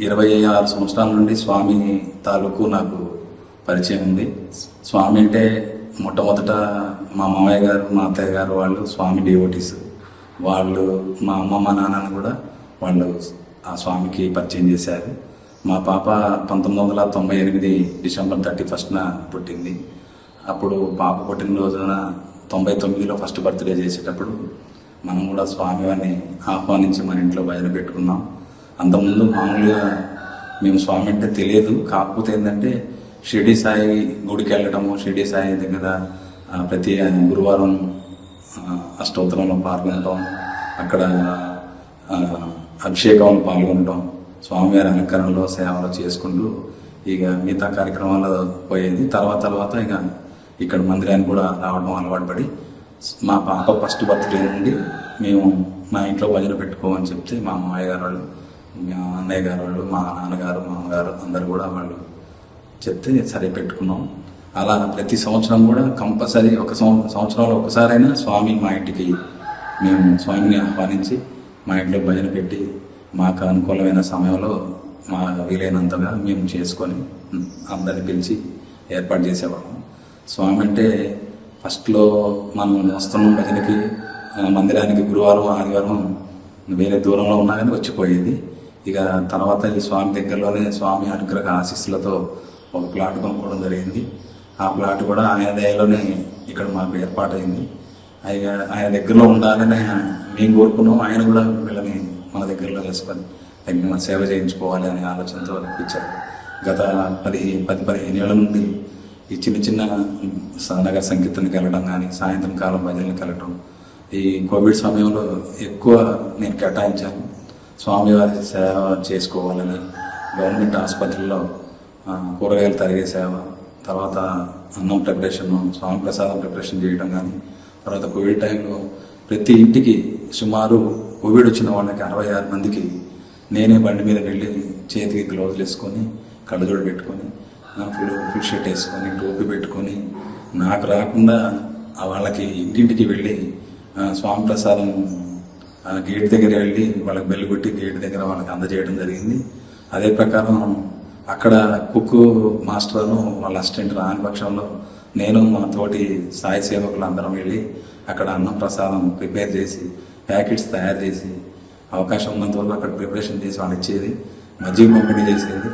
26 సంవత్సరాల నుండి స్వామి తాలూకు నాకు పరిచయం ఉంది. స్వామి అంటే మొట్టమొదట మా మామయ్య గారు, మా అత్తయ్య గారు వాళ్ళు స్వామి డివోటీస్. వాళ్ళు మా అమ్మమ్మ నాన్నని కూడా వాళ్ళు ఆ స్వామికి పరిచయం చేశారు. మా పాప 1998 డిసెంబర్ 31న పుట్టింది. అప్పుడు పాప పుట్టినరోజున 99లో ఫస్ట్ బర్త్డే చేసేటప్పుడు మనం కూడా స్వామివారిని ఆహ్వానించి మన ఇంట్లో భజన పెట్టుకున్నాం. అంతకుముందు మామూలుగా మేము స్వామి అంటే తెలియదు. కాకపోతే ఏంటంటే షిరిడి సాయి గుడికి వెళ్ళటము, షిరిడి సాయి దగ్గర ప్రతి గురువారం అష్టోత్తరంలో పాల్గొనటం, అక్కడ అభిషేకంలో పాల్గొనటం, స్వామివారి అలంకరణలో సేవలు చేసుకుంటూ ఇక మిగతా కార్యక్రమాల్లో పోయేది. తర్వాత ఇక ఇక్కడ మందిరానికి కూడా రావడం అలవాటు పడి మా పాప ఫస్ట్ బర్త్డే నుండి మేము మా ఇంట్లో భజన పెట్టుకోమని చెప్తే మా మామయ్య గారు వాళ్ళు, మా అన్నయ్య గారు వాళ్ళు, మా నాన్నగారు, మా అమ్మగారు అందరు కూడా వాళ్ళు చెప్తే సరే పెట్టుకున్నాం. అలా ప్రతి సంవత్సరం కూడా కంపల్సరీ ఒక సంవత్సరంలో ఒకసారైనా స్వామి మా ఇంటికి మేము స్వామిని ఆహ్వానించి మా ఇంట్లో భజన పెట్టి మాకు అనుకూలమైన సమయంలో మా వీలైనంతగా మేము చేసుకొని అందరిని పిలిచి ఏర్పాటు చేసేవాళ్ళం. స్వామి అంటే ఫస్ట్లో మనం వస్తున్నాం భజనకి, మందిరానికి గురువారం ఆదివారం వేరే దూరంలో ఉన్నా కానీ వచ్చిపోయేది. ఇక తర్వాత ఈ స్వామి దగ్గరలోనే స్వామి అనుగ్రహ ఆశీస్సులతో ఒక ప్లాట్ కొనుక్కోవడం జరిగింది. ఆ ప్లాట్ కూడా ఆయన దయలోనే ఇక్కడ మాకు ఏర్పాటైంది. ఆయన దగ్గరలో ఉండాలని మేము కోరుకున్నాం. ఆయన కూడా వీళ్ళని మన దగ్గరలో చేసుకొని తగిన సేవ చేయించుకోవాలి అనే ఆలోచనతో ఇచ్చారు. గత 10-15 ఏళ్ల నుండి ఈ చిన్న నగర సంకీర్తనకి వెళ్ళడం కానీ, సాయంత్రం కాలం భజనలకు వెళ్ళటం, ఈ కోవిడ్ సమయంలో ఎక్కువ నేను కేటాయించాను. స్వామివారి సేవ చేసుకోవాలని గవర్నమెంట్ ఆసుపత్రుల్లో కూరగాయలు తరిగే సేవ, తర్వాత అన్నం ప్రిపరేషన్, స్వామి ప్రసాదం ప్రిపరేషన్ చేయడం కానీ, తర్వాత కోవిడ్ టైంలో ప్రతి ఇంటికి సుమారు కోవిడ్ వచ్చిన వాళ్ళకి 66 మందికి నేనే బండి మీద వెళ్ళి చేతికి గ్లౌజులు వేసుకొని, కళ్ళజోడు పెట్టుకొని, ఫుల్ షర్ట్ వేసుకొని, టోపీ పెట్టుకొని, నాకు రాకుండా వాళ్ళకి ఇంటింటికి వెళ్ళి స్వామి ప్రసాదం గేట్ దగ్గర వెళ్ళి వాళ్ళకి బెల్లు కొట్టి గేట్ దగ్గర వాళ్ళకి అందజేయడం జరిగింది. అదే ప్రకారం అక్కడ కుక్ మాస్టర్ను వాళ్ళ అసిస్టెంట్ రాని పక్షంలో నేను మా తోటి సాయి సేవకులు అందరం వెళ్ళి అక్కడ అన్నం ప్రసాదం ప్రిపేర్ చేసి ప్యాకెట్స్ తయారు చేసి అవకాశం ఉన్నంత వరకు అక్కడ ప్రిపరేషన్ చేసి వాళ్ళు ఇచ్చేది. మజ్జిగ పంపిణీ చేసేది.